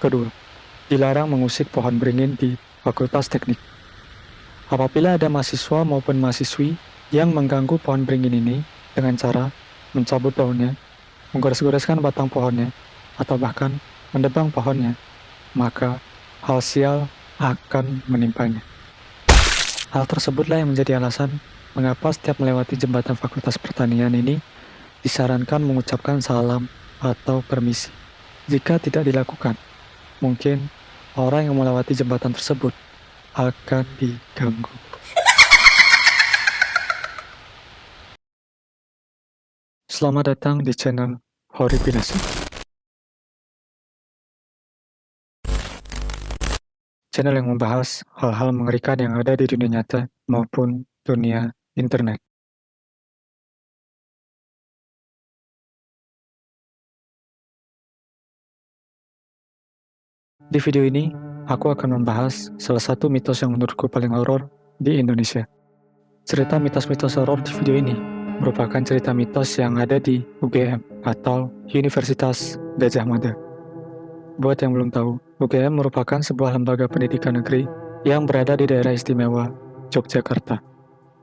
Kedua, dilarang mengusik pohon beringin di Fakultas Teknik. Apabila ada mahasiswa maupun mahasiswi yang mengganggu pohon beringin ini dengan cara mencabut daunnya, menggores-goreskan batang pohonnya, atau bahkan mendebang pohonnya, maka hal sial akan menimpanya. Hal tersebutlah yang menjadi alasan mengapa setiap melewati jembatan Fakultas Pertanian ini disarankan mengucapkan salam atau permisi. Jika tidak dilakukan, mungkin orang yang melewati jembatan tersebut akan diganggu. Selamat datang di channel Horipilasi. Channel yang membahas hal-hal mengerikan yang ada di dunia nyata maupun dunia internet. Di video ini, aku akan membahas salah satu mitos yang menurutku paling horor di Indonesia. Cerita mitos-mitos horor di video ini merupakan cerita mitos yang ada di UGM atau Universitas Gadjah Mada. Buat yang belum tahu, UGM merupakan sebuah lembaga pendidikan negeri yang berada di daerah istimewa Yogyakarta.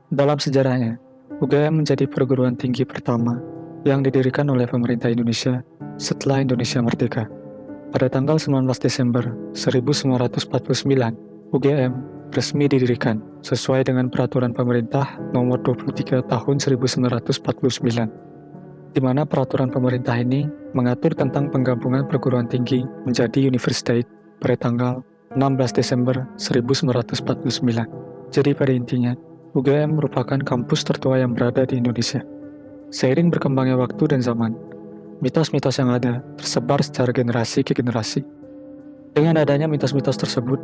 Dalam sejarahnya, UGM menjadi perguruan tinggi pertama yang didirikan oleh pemerintah Indonesia setelah Indonesia merdeka. Pada tanggal 19 Desember 1949, UGM resmi didirikan sesuai dengan peraturan pemerintah nomor 23 tahun 1949, di mana peraturan pemerintah ini mengatur tentang penggabungan perguruan tinggi menjadi universitas pada tanggal 16 Desember 1949. Jadi pada intinya, UGM merupakan kampus tertua yang berada di Indonesia. Seiring berkembangnya waktu dan zaman, mitos-mitos yang ada tersebar secara generasi ke generasi. Dengan adanya mitos-mitos tersebut,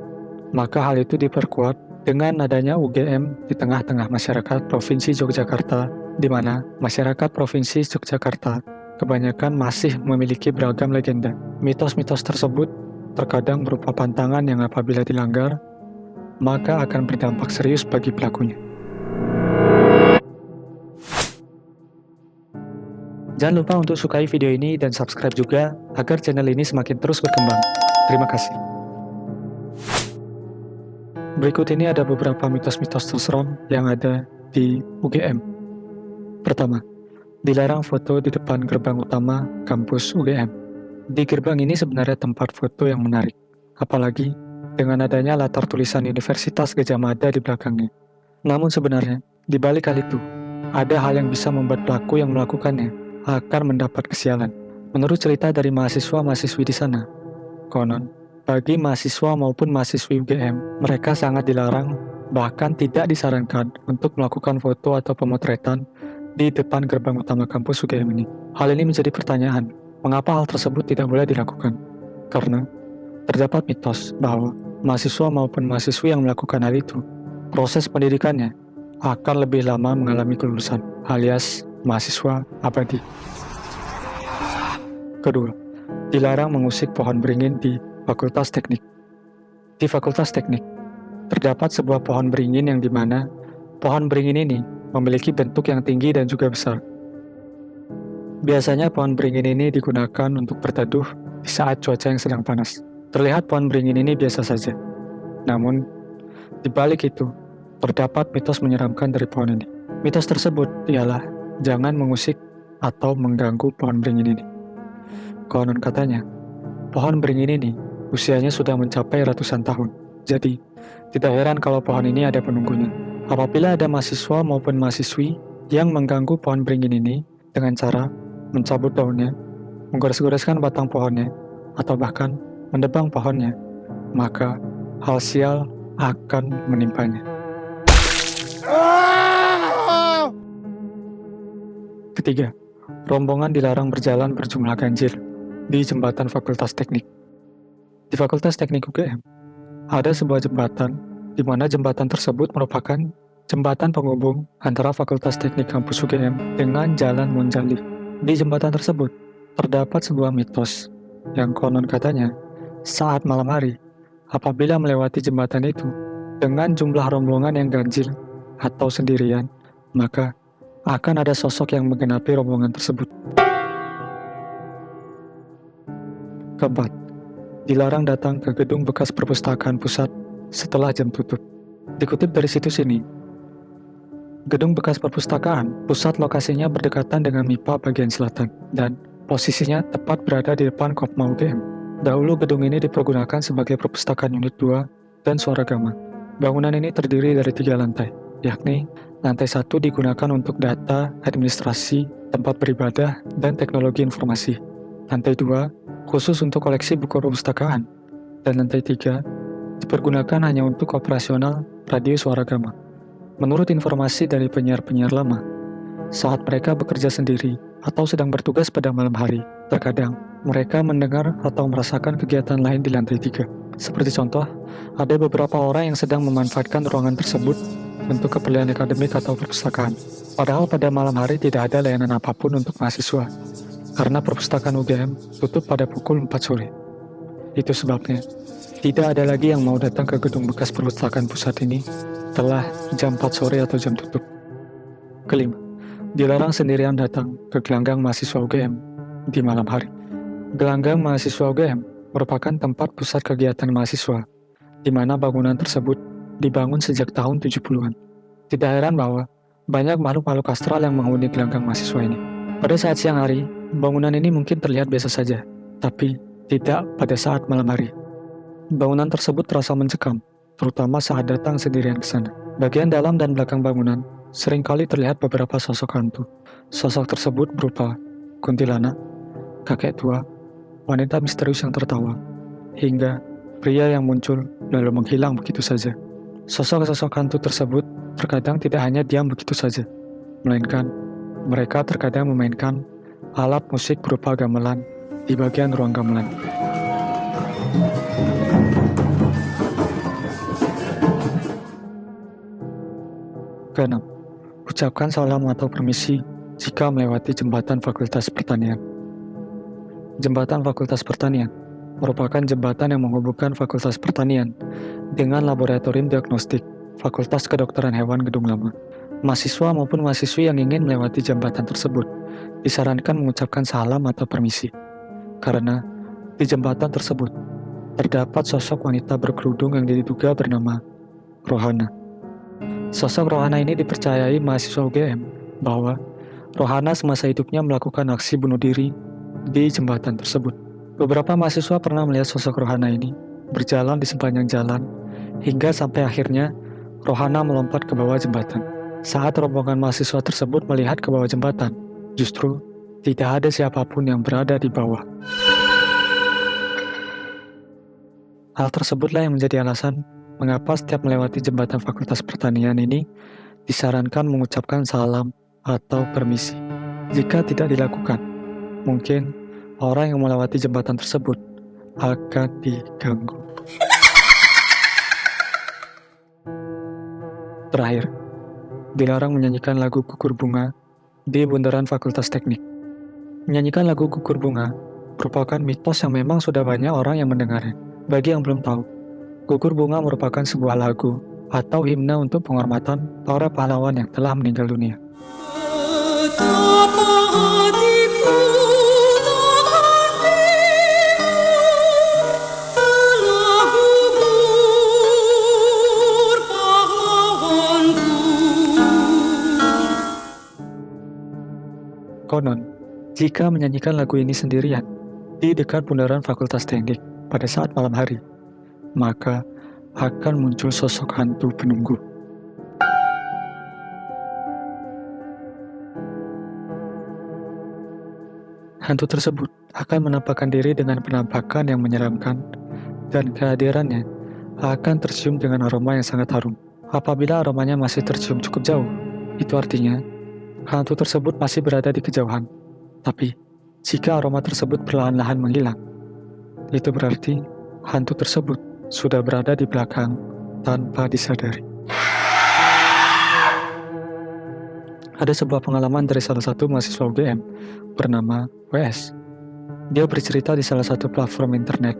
maka hal itu diperkuat dengan adanya UGM di tengah-tengah masyarakat Provinsi Yogyakarta, di mana masyarakat Provinsi Yogyakarta kebanyakan masih memiliki beragam legenda. Mitos-mitos tersebut terkadang berupa pantangan yang apabila dilanggar, maka akan berdampak serius bagi pelakunya. Jangan lupa untuk sukai video ini dan subscribe juga agar channel ini semakin terus berkembang. Terima kasih. Berikut ini ada beberapa mitos-mitos terseram yang ada di UGM. Pertama, dilarang foto di depan gerbang utama kampus UGM. Di gerbang ini sebenarnya tempat foto yang menarik, apalagi dengan adanya latar tulisan Universitas Gadjah Mada di belakangnya. Namun sebenarnya, di balik hal itu, ada hal yang bisa membuat pelaku yang melakukannya akan mendapat kesialan. Menurut cerita dari mahasiswa-mahasiswi di sana, konon, bagi mahasiswa maupun mahasiswi UGM, mereka sangat dilarang, bahkan tidak disarankan untuk melakukan foto atau pemotretan di depan gerbang utama kampus UGM ini. Hal ini menjadi pertanyaan, mengapa hal tersebut tidak boleh dilakukan? Karena terdapat mitos bahwa mahasiswa maupun mahasiswi yang melakukan hal itu, proses pendidikannya akan lebih lama mengalami kelulusan, alias mahasiswa abadi. Kedua, dilarang mengusik pohon beringin di Fakultas Teknik. Di Fakultas Teknik, terdapat sebuah pohon beringin yang dimana pohon beringin ini memiliki bentuk yang tinggi dan juga besar. Biasanya pohon beringin ini digunakan untuk berteduh di saat cuaca yang sedang panas. Terlihat pohon beringin ini biasa saja. Namun, di balik itu, terdapat mitos menyeramkan dari pohon ini. Mitos tersebut ialah jangan mengusik atau mengganggu pohon beringin ini. Konon katanya, pohon beringin ini usianya sudah mencapai ratusan tahun. Jadi, tidak heran kalau pohon ini ada penunggunya. Apabila ada mahasiswa maupun mahasiswi yang mengganggu pohon beringin ini dengan cara mencabut daunnya, menggores-goreskan batang pohonnya, atau bahkan mendebang pohonnya, maka hal sial akan menimpanya. Ketiga, rombongan dilarang berjalan berjumlah ganjil di jembatan Fakultas Teknik. Di Fakultas Teknik UGM, ada sebuah jembatan di mana jembatan tersebut merupakan jembatan penghubung antara Fakultas Teknik kampus UGM dengan Jalan Monjali. Di jembatan tersebut, terdapat sebuah mitos yang konon katanya, saat malam hari, apabila melewati jembatan itu, dengan jumlah rombongan yang ganjil atau sendirian, maka akan ada sosok yang menggenapi rombongan tersebut. Keempat, dilarang datang ke gedung bekas perpustakaan pusat setelah jam tutup. Dikutip dari situs ini, gedung bekas perpustakaan pusat lokasinya berdekatan dengan MIPA bagian selatan dan posisinya tepat berada di depan Kopma UGM. Dahulu gedung ini dipergunakan sebagai perpustakaan unit 2 dan Swaragama. Bangunan ini terdiri dari 3 lantai, yakni lantai 1 digunakan untuk data, administrasi, tempat beribadah, dan teknologi informasi. Lantai 2 khusus untuk koleksi buku perpustakaan, dan lantai 3 dipergunakan hanya untuk operasional radio Swaragama. Menurut informasi dari penyiar-penyiar lama, saat mereka bekerja sendiri atau sedang bertugas pada malam hari, terkadang mereka mendengar atau merasakan kegiatan lain di lantai 3. Seperti contoh, ada beberapa orang yang sedang memanfaatkan ruangan tersebut untuk keperluan akademik atau perpustakaan. Padahal pada malam hari tidak ada layanan apapun untuk mahasiswa, karena perpustakaan UGM tutup pada pukul 4 sore. Itu sebabnya, tidak ada lagi yang mau datang ke gedung bekas perpustakaan pusat ini setelah jam 4 sore atau jam tutup. Kelima, dilarang sendirian datang ke gelanggang mahasiswa UGM di malam hari. Gelanggang mahasiswa UGM merupakan tempat pusat kegiatan mahasiswa, di mana bangunan tersebut dibangun sejak tahun 70-an. Tidak heran bahwa banyak makhluk-makhluk astral yang menghuni gelanggang mahasiswa ini. Pada saat siang hari, bangunan ini mungkin terlihat biasa saja, tapi tidak pada saat malam hari. Bangunan tersebut terasa mencekam, terutama saat datang sendirian ke sana. Bagian dalam dan belakang bangunan seringkali terlihat beberapa sosok hantu. Sosok tersebut berupa kuntilanak, kakek tua, wanita misterius yang tertawa, hingga pria yang muncul lalu menghilang begitu saja. Sosok-sosok hantu tersebut terkadang tidak hanya diam begitu saja, melainkan mereka terkadang memainkan alat musik berupa gamelan di bagian ruang gamelan. Keenam, ucapkan salam atau permisi jika melewati jembatan Fakultas Pertanian. Jembatan Fakultas Pertanian merupakan jembatan yang menghubungkan Fakultas Pertanian dengan Laboratorium Diagnostik Fakultas Kedokteran Hewan Gedung Lama. Mahasiswa maupun mahasiswi yang ingin melewati jembatan tersebut disarankan mengucapkan salam atau permisi, karena di jembatan tersebut terdapat sosok wanita berkerudung yang diduga bernama Rohana. Sosok Rohana ini dipercayai mahasiswa UGM bahwa Rohana semasa hidupnya melakukan aksi bunuh diri di jembatan tersebut. Beberapa mahasiswa pernah melihat sosok Rohana ini berjalan di sepanjang jalan hingga sampai akhirnya Rohana melompat ke bawah jembatan. Saat rombongan mahasiswa tersebut melihat ke bawah jembatan, justru tidak ada siapapun yang berada di bawah. Hal tersebutlah yang menjadi alasan mengapa setiap melewati jembatan Fakultas Pertanian ini disarankan mengucapkan salam atau permisi. Jika tidak dilakukan, mungkin orang yang melewati jembatan tersebut akan diganggu. Terakhir, dilarang menyanyikan lagu Gugur Bunga di bundaran Fakultas Teknik. Menyanyikan lagu Gugur Bunga merupakan mitos yang memang sudah banyak orang yang mendengarnya. Bagi yang belum tahu, Gugur Bunga merupakan sebuah lagu atau himne untuk penghormatan para pahlawan yang telah meninggal dunia. Konon, jika menyanyikan lagu ini sendirian di dekat bundaran Fakultas Teknik pada saat malam hari, maka akan muncul sosok hantu penunggu. Hantu tersebut akan menampakkan diri dengan penampakan yang menyeramkan, dan kehadirannya akan tercium dengan aroma yang sangat harum. Apabila aromanya masih tercium cukup jauh, itu artinya hantu tersebut masih berada di kejauhan. Tapi, jika aroma tersebut perlahan-lahan menghilang, itu berarti hantu tersebut sudah berada di belakang tanpa disadari. Ada sebuah pengalaman dari salah satu mahasiswa UGM bernama WS. Dia bercerita di salah satu platform internet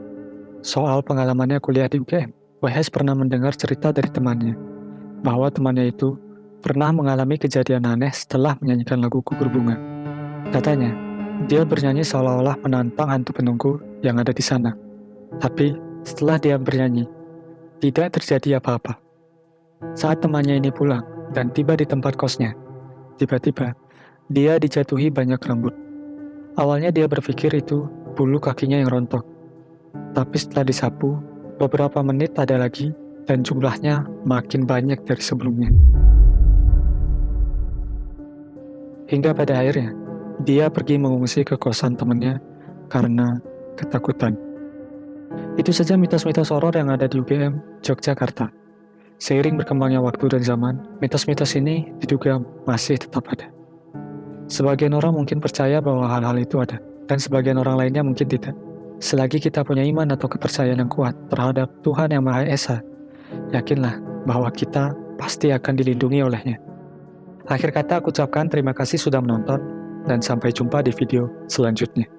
soal pengalamannya kuliah di UGM. WS pernah mendengar cerita dari temannya bahwa temannya itu pernah mengalami kejadian aneh setelah menyanyikan lagu Gugur Bunga. Katanya, dia bernyanyi seolah-olah menantang hantu penunggu yang ada di sana. Tapi setelah dia bernyanyi, tidak terjadi apa-apa. Saat temannya ini pulang dan tiba di tempat kosnya, tiba-tiba dia dijatuhi banyak rambut. Awalnya dia berpikir itu bulu kakinya yang rontok. Tapi setelah disapu, beberapa menit ada lagi dan jumlahnya makin banyak dari sebelumnya. Hingga pada akhirnya, dia pergi mengungsi ke kosan temannya karena ketakutan. Itu saja mitos-mitos horor yang ada di UGM Yogyakarta. Seiring berkembangnya waktu dan zaman, mitos-mitos ini diduga masih tetap ada. Sebagian orang mungkin percaya bahwa hal-hal itu ada, dan sebagian orang lainnya mungkin tidak. Selagi kita punya iman atau kepercayaan yang kuat terhadap Tuhan Yang Maha Esa, yakinlah bahwa kita pasti akan dilindungi olehnya. Akhir kata aku ucapkan terima kasih sudah menonton, dan sampai jumpa di video selanjutnya.